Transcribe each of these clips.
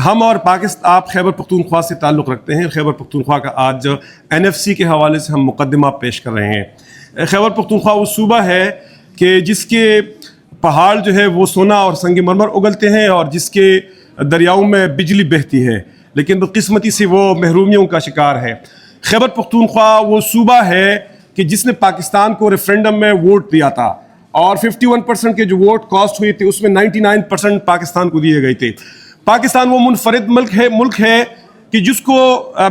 ہم اور پاکستان آپ خیبر پختونخوا سے تعلق رکھتے ہیں. خیبر پختونخوا کا آج NFC کے حوالے سے ہم مقدمہ پیش کر رہے ہیں. خیبر پختونخوا وہ صوبہ ہے کہ جس کے پہاڑ جو ہے وہ سونا اور سنگ مرمر اگلتے ہیں اور جس کے دریاؤں میں بجلی بہتی ہے، لیکن بدقسمتی سے وہ محرومیوں کا شکار ہے. خیبر پختونخوا وہ صوبہ ہے کہ جس نے پاکستان کو ریفرینڈم میں ووٹ دیا تھا اور 51% کے جو ووٹ کاسٹ ہوئے تھے اس میں 99% پاکستان کو دیے گئے تھے. پاکستان وہ منفرد ملک ہے کہ جس کو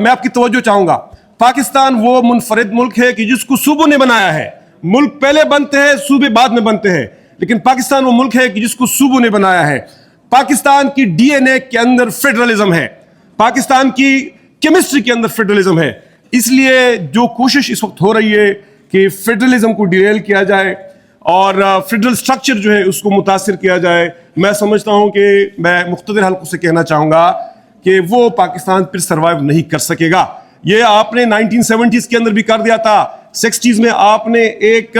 میں آپ کی توجہ چاہوں گا. پاکستان وہ منفرد ملک ہے کہ جس کو صوبوں نے بنایا ہے. ملک پہلے بنتے ہیں، صوبے بعد میں بنتے ہیں، لیکن پاکستان وہ ملک ہے کہ جس کو صوبوں نے بنایا ہے. پاکستان کی DNA کے اندر فیڈرلزم ہے، پاکستان کی کیمسٹری کے اندر فیڈرلزم ہے. اس لیے جو کوشش اس وقت ہو رہی ہے کہ فیڈرلزم کو ڈیریل کیا جائے اور فیڈرل سٹرکچر جو ہے اس کو متاثر کیا جائے، میں سمجھتا ہوں کہ میں مقتدر حلقوں سے کہنا چاہوں گا کہ وہ پاکستان پھر سروائیو نہیں کر سکے گا. یہ آپ نے 1970s کے اندر بھی کر دیا تھا. 60s میں آپ نے ایک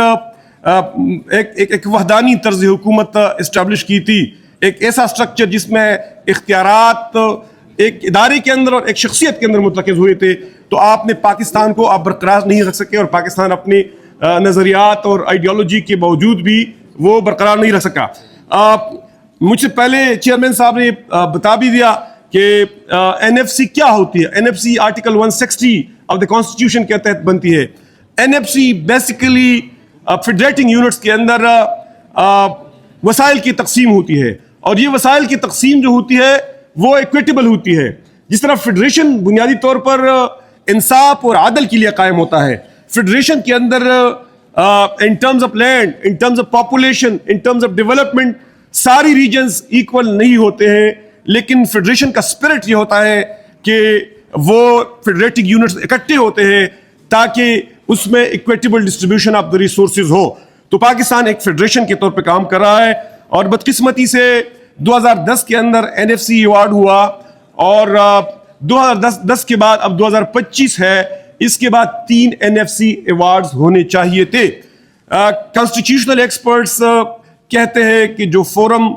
وحدانی طرز حکومت اسٹیبلش کی تھی، ایک ایسا سٹرکچر جس میں اختیارات ایک ادارے کے اندر اور ایک شخصیت کے اندر متمرکز ہوئے تھے. تو آپ نے پاکستان کو آپ برقرار نہیں رکھ سکے اور پاکستان اپنی نظریات اور آئیڈیالوجی کے باوجود بھی وہ برقرار نہیں رکھ سکا. مجھ سے پہلے چیئرمین صاحب نے بتا بھی دیا کہ NFC کیا ہوتی ہے. NFC article 160 of the constitution کے تحت بنتی ہے. NFC بیسیکلی فیڈریٹنگ یونٹس کے اندر وسائل کی تقسیم ہوتی ہے اور یہ وسائل کی تقسیم جو ہوتی ہے وہ ایکویٹیبل ہوتی ہے. جس طرح فیڈریشن بنیادی طور پر انصاف اور عدل کے لیے قائم ہوتا ہے. فیڈریشن کے اندر in terms of land, in terms of population, in terms of development ساری ریجنز ایکول نہیں ہوتے ہیں، لیکن فیڈریشن کا اسپرٹ یہ ہوتا ہے کہ وہ فیڈریٹنگ یونٹس اکٹھے ہوتے ہیں تاکہ اس میں equitable distribution of the resources ہو. تو پاکستان ایک فیڈریشن کے طور پہ کام کر رہا ہے اور بدقسمتی سے 2010 کے اندر NFC ایوارڈ ہوا اور 2010 کے بعد اب 2025 ہے، اس کے بعد 3 NFC ایوارڈز ہونے چاہیے تھے. کانسٹیٹیوشنل ایکسپرٹس کہتے ہیں کہ جو فورم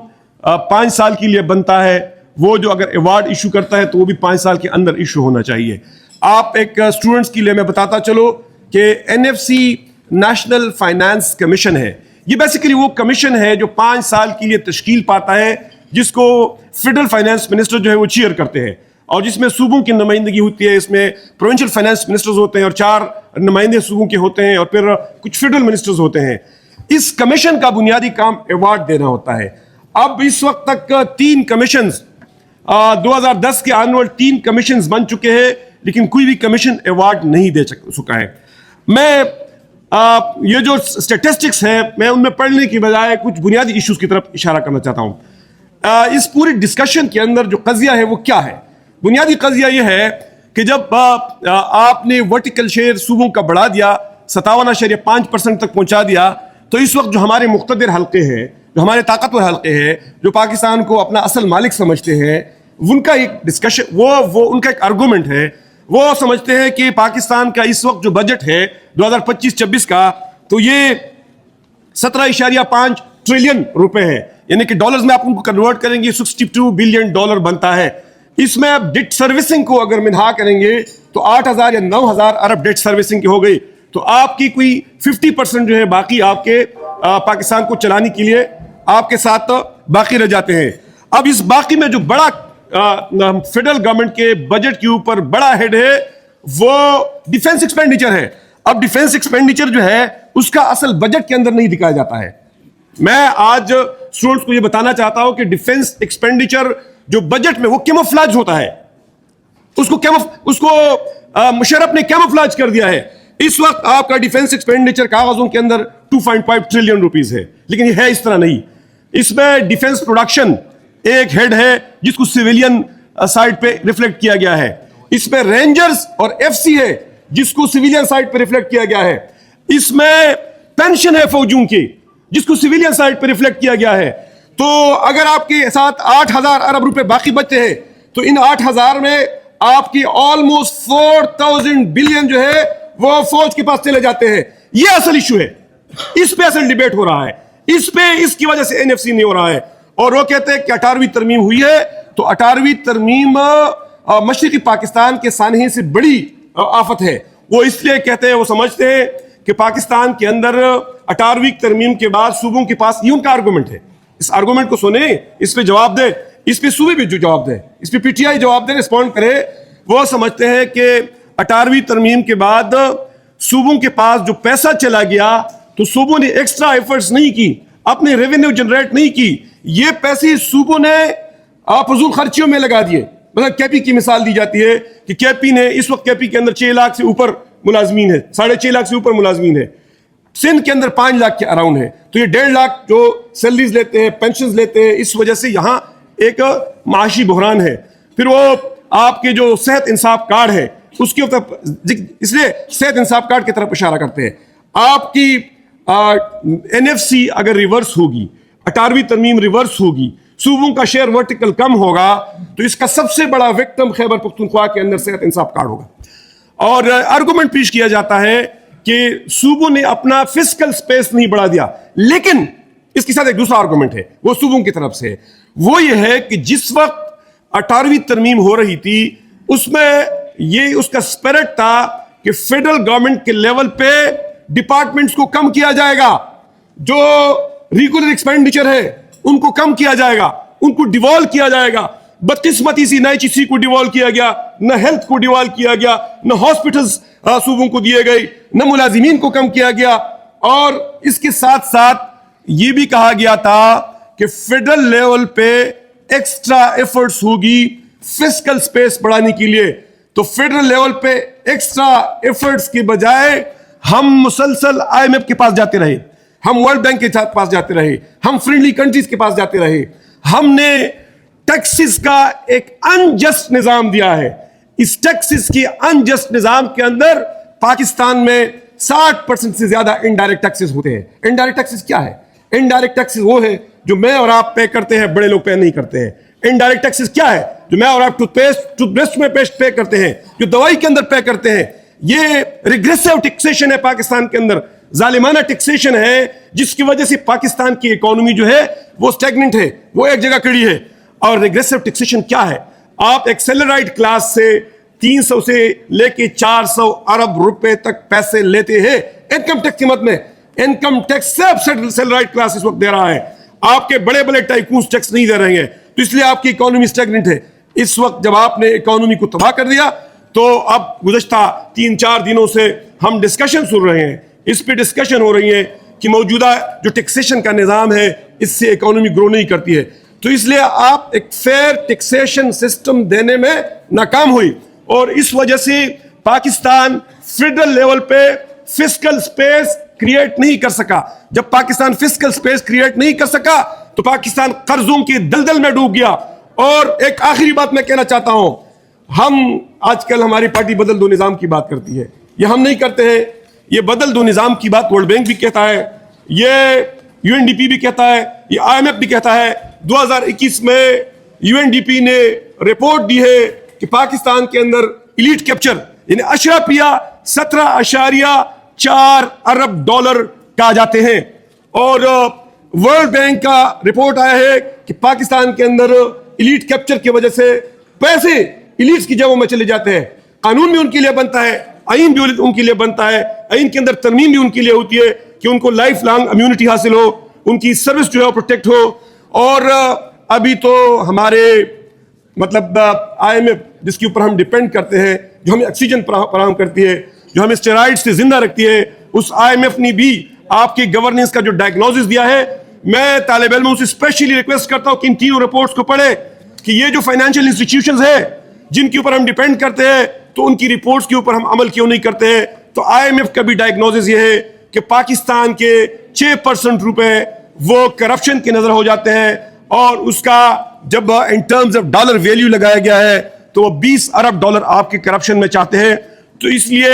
5 سال کے لیے بنتا ہے وہ جو اگر ایوارڈ ایشو کرتا ہے تو وہ بھی 5 سال کے اندر ایشو ہونا چاہیے. آپ ایک اسٹوڈنٹس کے لیے میں بتاتا چلو کہ NFC نیشنل فائنانس کمیشن ہے. یہ بیسیکلی وہ کمیشن ہے جو 5 سال کے لیے تشکیل پاتا ہے، جس کو فیڈرل فائنانس منسٹر جو ہے وہ چیئر کرتے ہیں اور جس میں صوبوں کی نمائندگی ہوتی ہے. اس میں پروونشل فائنانس منسٹرز ہوتے ہیں اور 4 نمائندے صوبوں کے ہوتے ہیں اور پھر کچھ فیڈرل منسٹرز ہوتے ہیں. اس کمیشن کا بنیادی کام ایوارڈ دینا ہوتا ہے. اب اس وقت تک 3 کمیشنز 2010 کے آنول 3 کمیشنز بن چکے ہیں، لیکن کوئی بھی کمیشن ایوارڈ نہیں دے سکا ہے. میں یہ جو اسٹیٹسٹکس ہیں میں ان میں پڑھنے کی بجائے کچھ بنیادی ایشوز کی طرف اشارہ کرنا چاہتا ہوں. اس پوری ڈسکشن کے اندر جو قضیہ ہے وہ کیا ہے؟ بنیادی قضیہ یہ ہے کہ جب آپ نے ورٹیکل شیئر صوبوں کا بڑھا دیا 57.5% تک پہنچا دیا، تو اس وقت جو ہمارے مقتدر حلقے ہیں، جو ہمارے طاقتور حلقے ہیں، جو پاکستان کو اپنا اصل مالک سمجھتے ہیں، ان کا ایک ڈسکشن وہ ان کا ایک آرگومنٹ ہے. وہ سمجھتے ہیں کہ پاکستان کا اس وقت جو بجٹ ہے 2025-26 کا، تو یہ 17.5 ٹریلین روپے ہے، یعنی کہ ڈالرز میں آپ ان کو کنورٹ کریں گے 62 بلین ڈالر بنتا ہے. اس میں آپ ڈیٹ سروسنگ کو اگر منہا کریں گے تو 8,000 یا 9,000 ارب ڈیٹ سروسنگ کی ہو گئی. تو آپ کی کوئی 50% جو ہے باقی آپ کے پاکستان کو چلانے کے لیے آپ کے ساتھ باقی رہ جاتے ہیں. اب اس باقی میں جو بڑا فیڈرل گورنمنٹ کے بجٹ کے اوپر بڑا ہیڈ ہے وہ ڈیفنس ایکسپینڈیچر ہے. اب ڈیفنس ایکسپینڈیچر جو ہے اس کا اصل بجٹ کے اندر نہیں دکھایا جاتا ہے. میں آج اسٹوڈنٹس کو یہ بتانا چاہتا ہوں کہ ڈیفنس ایکسپینڈیچر جو بجٹ میں وہ کیموفلاج ہوتا ہے، اس کو مشرف نے کیموفلاج کر دیا ہے. اس وقت آپ کا ڈیفنس ایکسپینڈیچر کاغذوں کے اندر 2.5 ٹریلین روپیز ہے، لیکن یہ ہے اس طرح نہیں. اس میں ڈیفنس پروڈکشن ایک ہیڈ ہے جس کو سویلین سائٹ پہ ریفلیکٹ کیا گیا ہے. اس میں رینجرز اور FC ہے جس کو سویلین سائٹ پہ ریفلیکٹ کیا گیا ہے. اس میں پینشن ہے فوجیوں کی جس کو سویلین سائٹ پہ ریفلیکٹ کیا گیا ہے. تو اگر آپ کے ساتھ 8,000 ارب روپے باقی بچتے ہیں تو ان 8,000 میں آپ کی آلموسٹ 4,000 بلین جو ہے وہ فوج کے پاس چلے جاتے ہیں. یہ اصل ایشو ہے، اس پہ اصل ڈیبیٹ ہو رہا ہے. اس کی وجہ سے NFC نہیں ہو رہا ہے. اور وہ کہتے ہیں کہ 18ویں ترمیم ہوئی ہے تو 18ویں ترمیم مشرقی پاکستان کے سانحے سے بڑی آفت ہے. وہ اس لیے کہتے ہیں, وہ سمجھتے ہیں کہ پاکستان کے اندر 18ویں ترمیم کے بعد صوبوں کے پاس یہ ان کا آرگومنٹ ہے. اس آرگومنٹ کو سنیں, اس پہ جواب دیں, اس پہ صوبے بھی جو جواب دیں, اس پہ پی ٹی آئی جواب دے, رسپونڈ کرے. وہ سمجھتے ہیں کہ 18ویں ترمیم کے بعد صوبوں کے پاس جو پیسہ چلا گیا تو صوبوں نے ایکسٹرا ایفرٹس نہیں کی, اپنے ریونیو جنریٹ نہیں کی, یہ پیسے صوبوں نے فضول خرچیوں میں لگا دیے. مطلب کے پی کی مثال دی جاتی ہے کہ کے پی نے اس وقت کے پی کے اندر 6 لاکھ سے اوپر ملازمین ہے, 6.5 لاکھ سے اوپر ملازمین ہے, سندھ کے اندر 5 لاکھ کے اراؤنڈ ہے, تو یہ 1.5 لاکھ جو سیلریز لیتے ہیں, پینشنز لیتے ہیں, اس وجہ سے یہاں ایک معاشی بحران ہے. پھر وہ آپ کے جو صحت انصاف کارڈ ہے اس کی اس لیے صحت انصاف کارڈ کی طرف اشارہ کرتے ہیں. آپ کی این ایف سی اگر ریورس ہوگی, 18ویں ترمیم ریورس ہوگی, صوبوں کا شیئر ورٹیکل کم ہوگا, تو اس کا سب سے بڑا وکٹم خیبر پختونخوا کے اندر صحت انصاف کارڈ ہوگا. اور آرگومنٹ پیش کیا جاتا ہے کہ صوبوں نے اپنا فسکل سپیس نہیں بڑھا دیا. لیکن اس کے ساتھ ایک دوسرا آرگومنٹ ہے, وہ صوبوں کی طرف سے, وہ یہ ہے کہ جس وقت 18ویں ترمیم ہو رہی تھی اس میں یہ اس کا اسپرٹ تھا کہ فیڈرل گورنمنٹ کے لیول پہ ڈپارٹمنٹس کو کم کیا جائے گا, جو ریگولر ایکسپینڈیچر ہے ان کو کم کیا جائے گا, ان کو ڈیوالو کیا جائے گا. بدقسمتی سے نہ HEC کو ڈیوالو کیا گیا, نہ ہیلتھ کو ڈیوالو کیا گیا, نہ ہاسپٹلز صوبوں کو دیے گئے, نہ ملازمین کو کم کیا گیا. اور اس کے ساتھ ساتھ یہ بھی کہا گیا تھا کہ فیڈرل لیول پہ ایکسٹرا ایفرٹس ہوگی فسکل سپیس بڑھانے کے لیے. تو فیڈرل لیول پہ ایکسٹرا ایفرٹس کے بجائے ہم مسلسل IMF کے پاس جاتے رہے, ہم ورلڈ بینک کے پاس جاتے رہے, ہم فرینڈلی کنٹریز کے پاس جاتے رہے. ہم نے ٹیکسز کا ایک انجسٹ نظام دیا ہے. اس ٹیکسز کی انجسٹ نظام کے اندر پاکستان میں 60% سے زیادہ انڈائریکٹ ٹیکسز ہوتے ہیں. انڈائریکٹ ٹیکسز کیا ہے؟ انڈائریکٹ ٹیکسز وہ ہے جو میں اور آپ پے کرتے ہیں, بڑے لوگ پے نہیں کرتے ہیں. انڈائریکٹ ٹیکسز کیا ہے؟ جو میں اور آپ ٹوتھ برسٹ میں پے کرتے ہیں, جو دوائی کے اندر پے کرتے ہیں. یہ ریگریسو ٹیکسیشن ہے پاکستان کے اندر, ظالمانہ ٹیکسیشن ہے, جس کی وجہ سے پاکستان کی اکانومی جو ہے وہ سٹیگننٹ ہے, وہ ایک جگہ کھڑی ہے. اور ریگریسو ٹیکسیشن کیا ہے؟ آپ ایک سیلرائڈ کلاس سے 300 سے لے کے 400 ارب روپے تک پیسے لیتے ہیں انکم ٹیکس کی مد میں. انکم ٹیکس سب سیلرائڈ کلاس اس وقت دے رہا ہے, آپ کے بڑے بڑے ٹائکونز ٹیکس نہیں دے رہے ہیں, تو اس لیے آپ کی اکانومی سٹیگننٹ ہے. اس وقت جب آپ نے اکانومی کو تباہ کر دیا تو اب گزشتہ 3-4 دنوں سے ہم ڈسکشن سن رہے ہیں, اس پہ ڈسکشن ہو رہی ہے کہ موجودہ جو ٹیکسیشن کا نظام ہے اس سے اکانومی گرو نہیں کرتی ہے. تو اس لیے آپ ایک فیئر ٹیکسیشن سسٹم دینے میں ناکام ہوئی, اور اس وجہ سے پاکستان فیڈرل لیول پہ فسکل سپیس کریٹ نہیں کر سکا. جب پاکستان فسکل سپیس کریٹ نہیں کر سکا تو پاکستان قرضوں کی دلدل میں ڈوب گیا. اور ایک آخری بات میں کہنا چاہتا ہوں, ہم آج کل ہماری پارٹی بدل دو نظام کی بات کرتی ہے, یہ ہم نہیں کرتے ہیں. یہ بدل دو نظام کی بات ورلڈ بینک بھی کہتا ہے, یہ UNDP بھی کہتا ہے, یہ IMF بھی کہتا ہے. 2021 میں UNDP نے رپورٹ دی ہے کہ پاکستان کے اندر ایلیٹ کیپچر یعنی اشرافیہ 17.4 ارب ڈالر کہا جاتے ہیں. اور ورلڈ بینک کا رپورٹ آیا ہے کہ پاکستان کے اندر ایلیٹ کیپچر کی وجہ سے پیسے ایلیٹس کی جیبوں میں چلے جاتے ہیں. قانون بھی ان کے لیے بنتا ہے, آئین بھی ان کے لیے بنتا ہے, آئین کے اندر ترمیم بھی ان کے لیے ہوتی ہے کہ ان کو لائف لانگ امیونٹی حاصل ہو, ان کی سروس جو ہے پروٹیکٹ ہو. اور ابھی تو ہمارے مطلب IMF جس کے اوپر ہم ڈیپینڈ کرتے ہیں, جو ہمیں آکسیجن فراہم کرتی ہے, جو ہمیں اسٹیرائڈ سے زندہ رکھتی ہے, اس IMF نے بھی آپ کی گورننس کا جو ڈائگنوسس دیا ہے. میں طالب علموں سے اسپیشلی ریکویسٹ کرتا ہوں کہ ان تینوں رپورٹس کو پڑھیں کہ یہ جو فائنینشیل انسٹیٹیوشنز ہیں جن کے اوپر ہم ڈیپینڈ کرتے ہیں, تو ان کی رپورٹس کے اوپر ہم عمل کیوں نہیں کرتے ہیں. تو IMF کا بھی ڈائگنوسس یہ ہے کہ پاکستان کے 6% روپے وہ کرپشن کے نظر ہو جاتے ہیں, اور اس کا جب ان ٹرمز آف ڈالر ویلیو لگایا گیا ہے تو وہ 20 ارب ڈالر آپ کے کرپشن میں چاہتے ہیں. تو اس لیے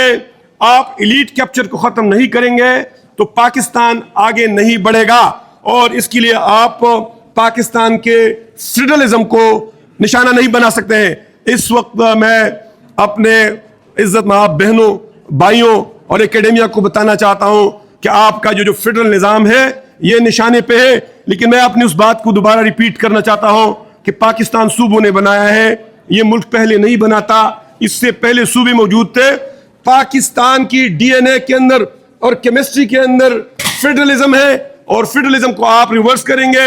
آپ ایلیٹ کیپچر کو ختم نہیں کریں گے تو پاکستان آگے نہیں بڑھے گا, اور اس کے لیے آپ پاکستان کے فیڈرلزم کو نشانہ نہیں بنا سکتے ہیں. اس وقت میں اپنے عزت مآب بہنوں, بھائیوں اور اکیڈیمیا کو بتانا چاہتا ہوں کہ آپ کا جو فیڈرل نظام ہے یہ نشانے پہ ہے, لیکن میں اپنی اس بات کو دوبارہ ریپیٹ کرنا چاہتا ہوں کہ پاکستان صوبوں نے بنایا ہے. یہ ملک پہلے نہیں بنا تھا, اس سے پہلے صوبے موجود تھے. پاکستان کی ڈی این اے کے اندر اور کیمسٹری کے اندر فیڈرلزم ہے, اور فیڈرلزم کو آپ ریورس کریں گے.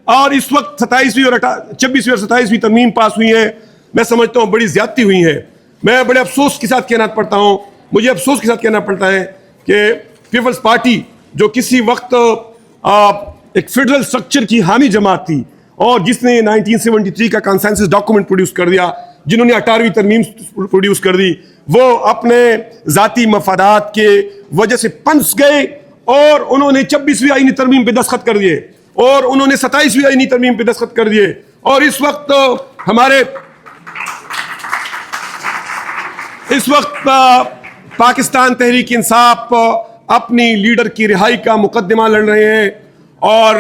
اور اس وقت 27ویں اور 26ویں اور 27ویں ترمیم پاس ہوئی ہیں. میں سمجھتا ہوں بڑی زیادتی ہوئی ہے. میں بڑے افسوس کے ساتھ کہنا پڑتا ہوں, مجھے افسوس کے ساتھ کہنا پڑتا ہے کہ پیپلز پارٹی جو کسی وقت ایک فیڈرل سٹرکچر کی حامی جماعت تھی, اور جس نے 1973 کا کنسنسس ڈاکومنٹ پروڈیوس کر دیا, جنہوں نے 18ویں ترمیم پروڈیوس کر دی, وہ اپنے ذاتی مفادات کے وجہ سے پنس گئے, اور انہوں نے 26ویں آئینی ترمیم پہ دستخط کر دیے, اور انہوں نے 27ویں آئینی ترمیم پہ دستخط کر دیے. اور اس وقت پاکستان تحریک انصاف اپنی لیڈر کی رہائی کا مقدمہ لڑ رہے ہیں, اور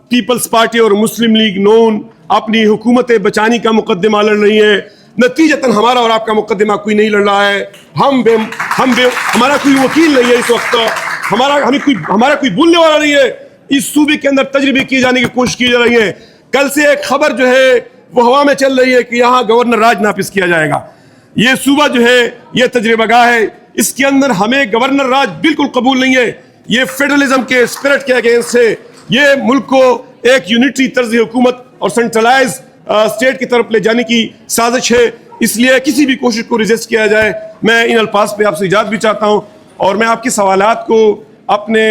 پیپلز پارٹی اور مسلم لیگ نون اپنی حکومت بچانی کا مقدمہ لڑ رہی ہے. نتیجتاً ہمارا اور آپ کا مقدمہ کوئی نہیں لڑ رہا ہے. ہمارا کوئی وکیل نہیں ہے اس وقت, ہمارا کوئی بولنے والا نہیں ہے. اس صوبے کے اندر تجربے کیے جانے کی کوشش کی جا رہی ہے. کل سے ایک خبر جو ہے وہ ہوا میں چل رہی ہے کہ یہاں گورنر راج نافذ کیا جائے گا. یہ صوبہ جو ہے یہ تجربہ گاہ ہے, اس کے اندر ہمیں گورنر راج بالکل قبول نہیں ہے. یہ فیڈرلزم کے اسپرٹ کے اگینسٹ ہے. یہ ملک کو ایک یونٹری طرز حکومت اور سینٹرلائز اسٹیٹ کی طرف لے جانے کی سازش ہے. اس لیے کسی بھی کوشش کو ریزسٹ کیا جائے. میں ان الفاظ پہ آپ سے اجازت بھی چاہتا ہوں, اور میں آپ کے سوالات کو اپنے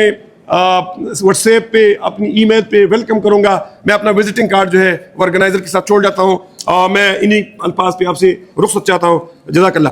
واٹس ایپ پہ, اپنی ای میل پہ ویلکم کروں گا. میں اپنا وزٹنگ کارڈ جو ہے آرگنائزر کے ساتھ چھوڑ جاتا ہوں, اور میں انہی الفاظ پہ آپ سے رخصت چاہتا ہوں. جزاک اللہ.